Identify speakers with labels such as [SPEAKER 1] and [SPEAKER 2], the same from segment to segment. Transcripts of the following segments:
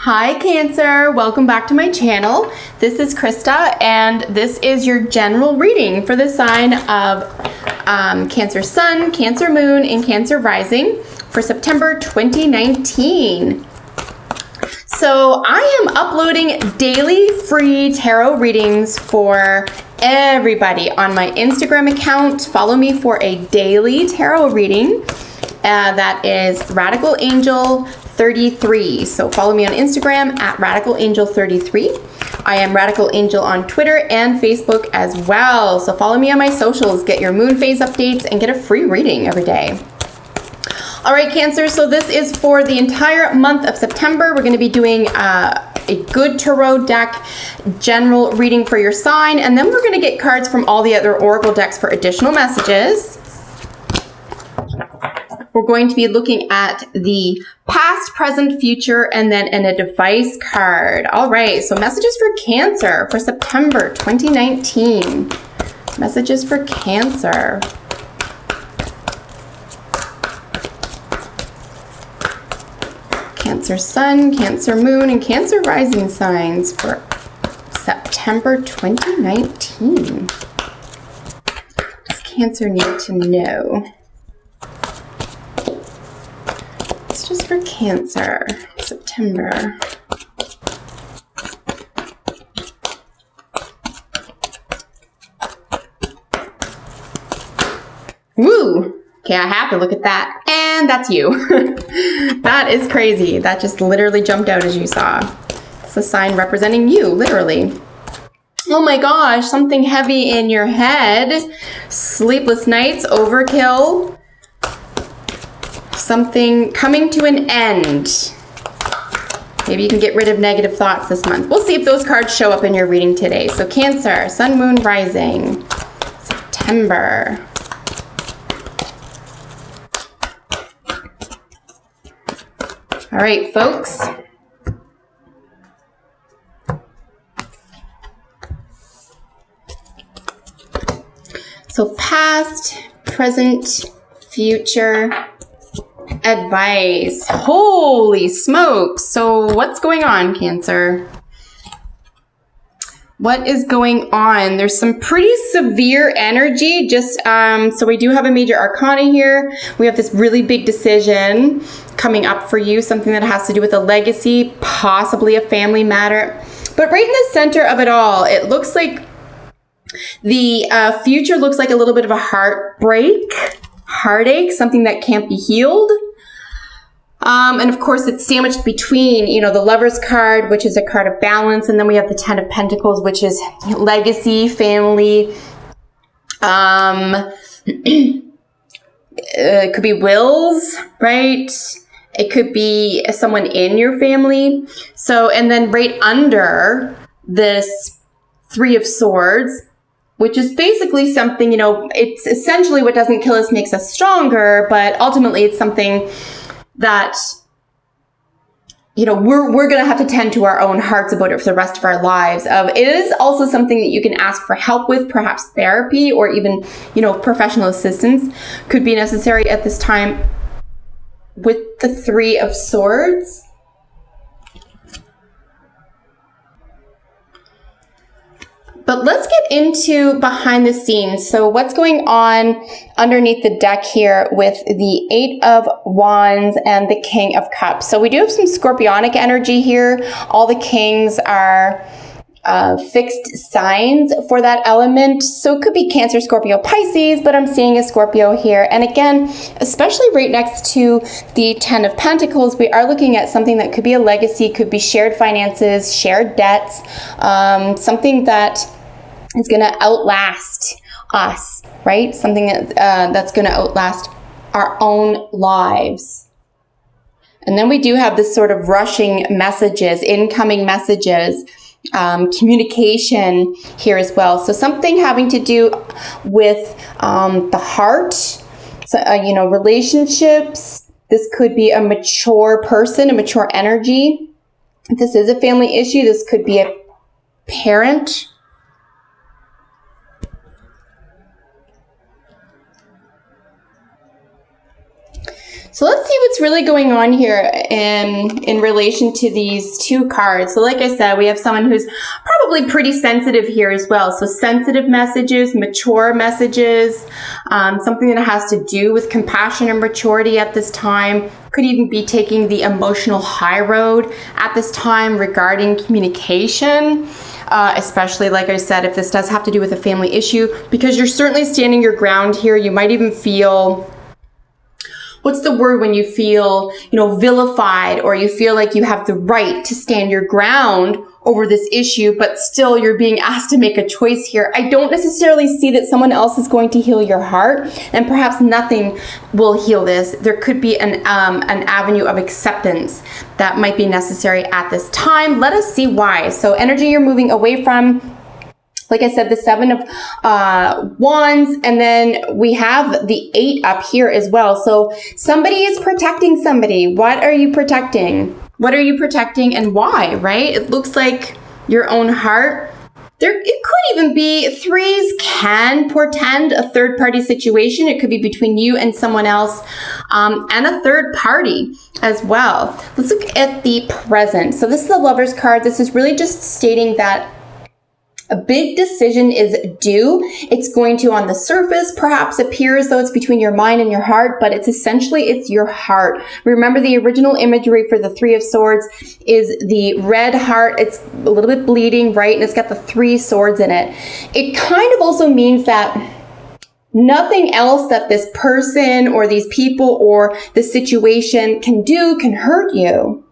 [SPEAKER 1] Hi Cancer, welcome back to my channel. This is Krista and this is your general reading for the sign of Cancer Sun, Cancer Moon, and Cancer Rising for September 2019. So I am uploading daily free tarot readings for everybody on my Instagram account. Follow me for a daily tarot reading. That is Radical Angel 33. So follow me on Instagram at Radical Angel 33. I am Radical Angel on Twitter and Facebook as well. So follow me on my socials, get your moon phase updates, and get a free reading every day. All right, Cancer, so this is for the entire month of September. We're going to be doing a good tarot deck general reading for your sign, and then we're going to get cards from all the other oracle decks for additional messages. We're going to be looking at the past, present, future, and then an advice card. All right, so messages for Cancer for September 2019. Messages for Cancer. Cancer Sun, Cancer Moon, and Cancer Rising signs for September 2019. What does Cancer need to know? It's just for Cancer, September. Woo! Okay, I have to look at that. And that's you. That is crazy. That just literally jumped out as you saw. It's a sign representing you, literally. Oh my gosh, something heavy in your head. Sleepless nights, overkill. Something coming to an end. Maybe you can get rid of negative thoughts this month. We'll see if those cards show up in your reading today. So Cancer, Sun, Moon, Rising, September. All right, folks. So past, present, future, advice. Holy smokes. So what's going on, Cancer? What is going on? There's some pretty severe energy. Just so we do have a major arcana here. We have this really big decision coming up for you, something that has to do with a legacy, possibly a family matter. But right in the center of it all, it looks like the future looks like a little bit of a heartbreak, heartache, something that can't be healed. And of course, it's sandwiched between, the Lover's card, which is a card of balance, and then we have the Ten of Pentacles, which is legacy, family. It could be wills, right? It could be someone in your family. So, and then right under this Three of Swords, which is basically something, it's essentially what doesn't kill us makes us stronger, but ultimately it's something that, we're going to have to tend to our own hearts about it for the rest of our lives. It is also something that you can ask for help with, perhaps therapy or even, professional assistance could be necessary at this time with the Three of Swords. But let's get into behind the scenes. So what's going on underneath the deck here with the Eight of Wands and the King of Cups? So we do have some Scorpionic energy here. All the kings are fixed signs for that element. So it could be Cancer, Scorpio, Pisces, but I'm seeing a Scorpio here. And again, especially right next to the Ten of Pentacles, we are looking at something that could be a legacy, could be shared finances, shared debts, something that is going to outlast us, right? Something that's going to outlast our own lives. And then we do have this sort of rushing messages, incoming messages, communication here as well. So something having to do with the heart, so, relationships. This could be a mature person, a mature energy. If this is a family issue, this could be a parent. So let's see what's really going on here in relation to these two cards. So like I said, we have someone who's probably pretty sensitive here as well. So sensitive messages, mature messages, something that has to do with compassion and maturity at this time. Could even be taking the emotional high road at this time regarding communication. Especially, like I said, if this does have to do with a family issue, because you're certainly standing your ground here. You might even feel, what's the word when you feel, vilified, or you feel like you have the right to stand your ground over this issue, but still you're being asked to make a choice here. I don't necessarily see that someone else is going to heal your heart, and perhaps nothing will heal this. There could be an avenue of acceptance that might be necessary at this time. Let us see why. So energy you're moving away from, like I said, the 7 of Wands, and then we have the 8 up here as well. So somebody is protecting somebody. What are you protecting? What are you protecting and why, right? It looks like your own heart. It could even be, 3s can portend a third-party situation. It could be between you and someone else, and a third party as well. Let's look at the present. So this is the Lover's card. This is really just stating that a big decision is due. It's going to, on the surface, perhaps appear as though it's between your mind and your heart, but it's your heart. Remember, the original imagery for the 3 of Swords is the red heart. It's a little bit bleeding, right? And it's got the 3 swords in it. It kind of also means that nothing else that this person or these people or the situation can do can hurt you,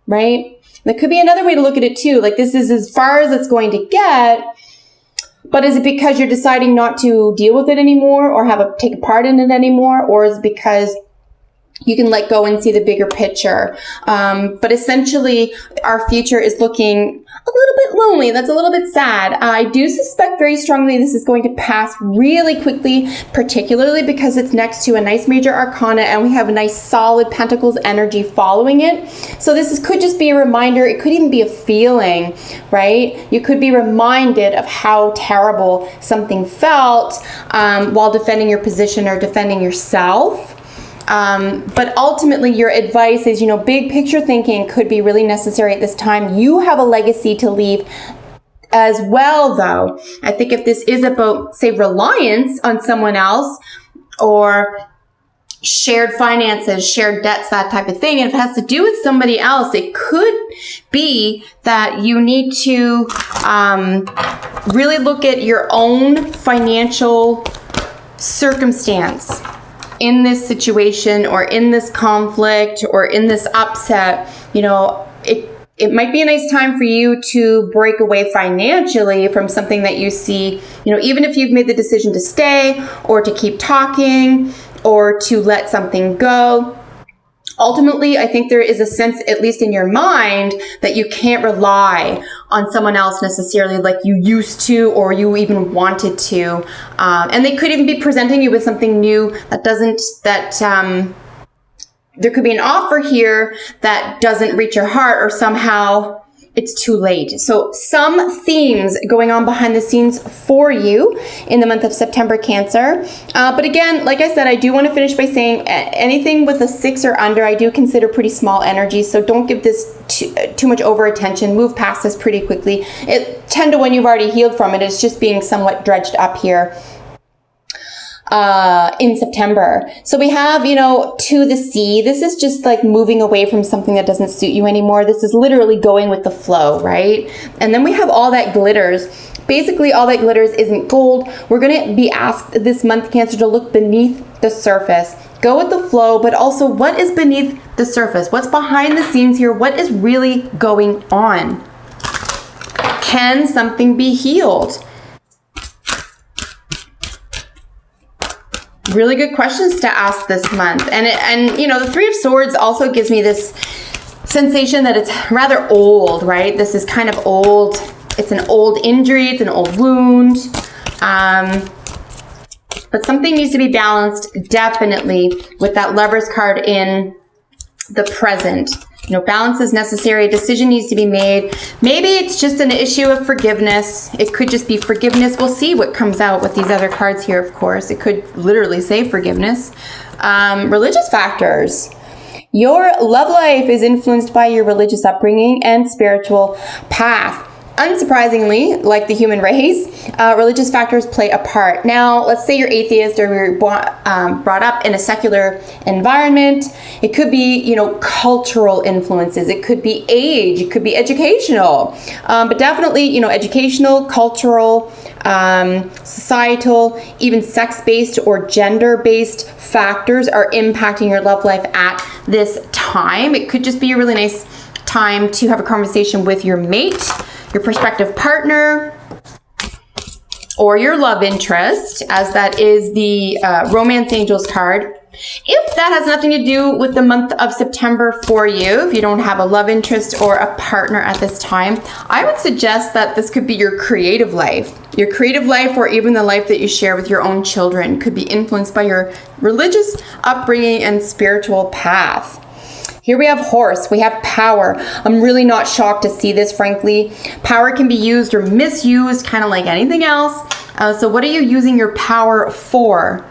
[SPEAKER 1] right? That could be another way to look at it too. Like, this is as far as it's going to get, but is it because you're deciding not to deal with it anymore or take a part in it anymore? Or is it because you can let go and see the bigger picture? But essentially, our future is looking a little bit lonely. That's a little bit sad. I do suspect very strongly this is going to pass really quickly, particularly because it's next to a nice major arcana and we have a nice solid Pentacles energy following it. So this could just be a reminder. It could even be a feeling, right? You could be reminded of how terrible something felt while defending your position or defending yourself. But ultimately, your advice is, big picture thinking could be really necessary at this time. You have a legacy to leave as well, though. I think if this is about, say, reliance on someone else or shared finances, shared debts, that type of thing, and if it has to do with somebody else, it could be that you need to really look at your own financial circumstance in this situation or in this conflict or in this upset. It might be a nice time for you to break away financially from something that you see, even if you've made the decision to stay or to keep talking or to let something go. Ultimately, I think there is a sense, at least in your mind, that you can't rely on someone else necessarily like you used to or you even wanted to. And they could even be presenting you with something new there could be an offer here that doesn't reach your heart, or somehow it's too late. So some themes going on behind the scenes for you in the month of September, Cancer. But again, like I said, I do want to finish by saying anything with a 6 or under, I do consider pretty small energy. So don't give this too much over attention. Move past this pretty quickly. 10 to 1, you've already healed from it. It's just being somewhat dredged up here in September. So we have, to the sea. This is just like moving away from something that doesn't suit you anymore. This is literally going with the flow, right? And then we have all that glitters. Basically, all that glitters isn't gold. We're going to be asked this month, Cancer, to look beneath the surface. Go with the flow, but also what is beneath the surface? What's behind the scenes here? What is really going on? Can something be healed? Really good questions to ask this month. And the 3 of Swords also gives me this sensation that it's rather old, right? This is kind of old. It's an old injury. It's an old wound. But something needs to be balanced, definitely, with that Lover's card in the present. Balance is necessary. A decision needs to be made. Maybe it's just an issue of forgiveness. It could just be forgiveness. We'll see what comes out with these other cards here, of course. It could literally say forgiveness. Religious factors. Your love life is influenced by your religious upbringing and spiritual path. Unsurprisingly, like the human race, religious factors play a part. Now, let's say you're atheist or you're brought up in a secular environment. It could be, cultural influences. It could be age. It could be educational. But definitely, educational, cultural, societal, even sex-based or gender-based factors are impacting your love life at this time. It could just be a really nice time to have a conversation with your mate, your prospective partner, or your love interest, as that is the Romance Angels card. If that has nothing to do with the month of September for you, if you don't have a love interest or a partner at this time, I would suggest that this could be your creative life. Your creative life, or even the life that you share with your own children, could be influenced by your religious upbringing and spiritual path. Here we have horse, we have power. I'm really not shocked to see this, frankly. Power can be used or misused, kind of like anything else. So what are you using your power for?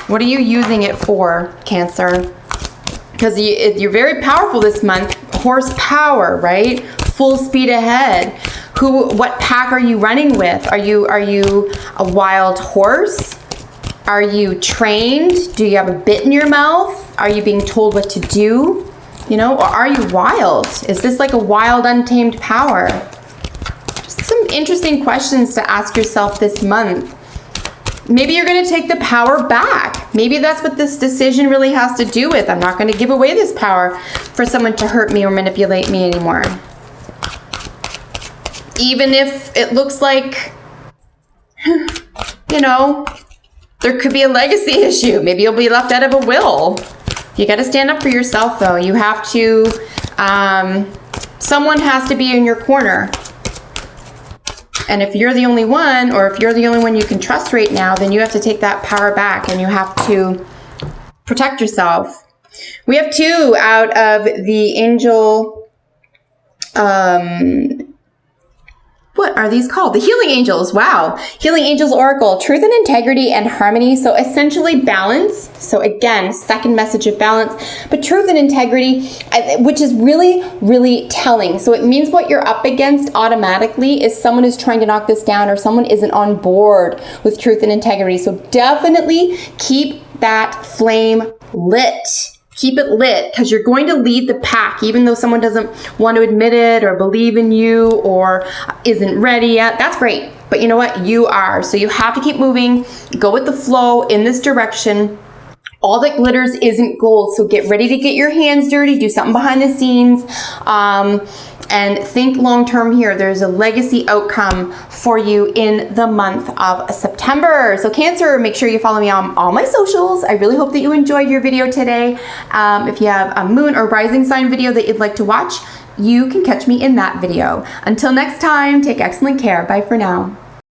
[SPEAKER 1] What are you using it for, Cancer? Because you're very powerful this month. Horsepower, right? Full speed ahead. What pack are you running with? Are you a wild horse? Are you trained? Do you have a bit in your mouth? Are you being told what to do? Or are you wild? Is this like a wild, untamed power? Just some interesting questions to ask yourself this month. Maybe you're going to take the power back. Maybe that's what this decision really has to do with. I'm not going to give away this power for someone to hurt me or manipulate me anymore. Even if it looks like, there could be a legacy issue. Maybe you'll be left out of a will. You got to stand up for yourself, though. You have to, someone has to be in your corner. And if you're the only one, or if you're the only one you can trust right now, then you have to take that power back and you have to protect yourself. We have 2 out of the angel, what are these called? The Healing Angels. Wow. Healing Angels Oracle. Truth and integrity and harmony. So essentially balance. So again, second message of balance. But truth and integrity, which is really, really telling. So it means what you're up against automatically is someone who's trying to knock this down, or someone isn't on board with truth and integrity. So definitely keep that flame lit. Keep it lit, because you're going to lead the pack, even though someone doesn't want to admit it or believe in you or isn't ready yet. That's great. But you know what? You are. So you have to keep moving. Go with the flow in this direction. All that glitters isn't gold. So get ready to get your hands dirty. Do something behind the scenes. And think long-term here. There's a legacy outcome for you in the month of September. So Cancer, make sure you follow me on all my socials. I really hope that you enjoyed your video today. If you have a moon or rising sign video that you'd like to watch, you can catch me in that video. Until next time, take excellent care. Bye for now.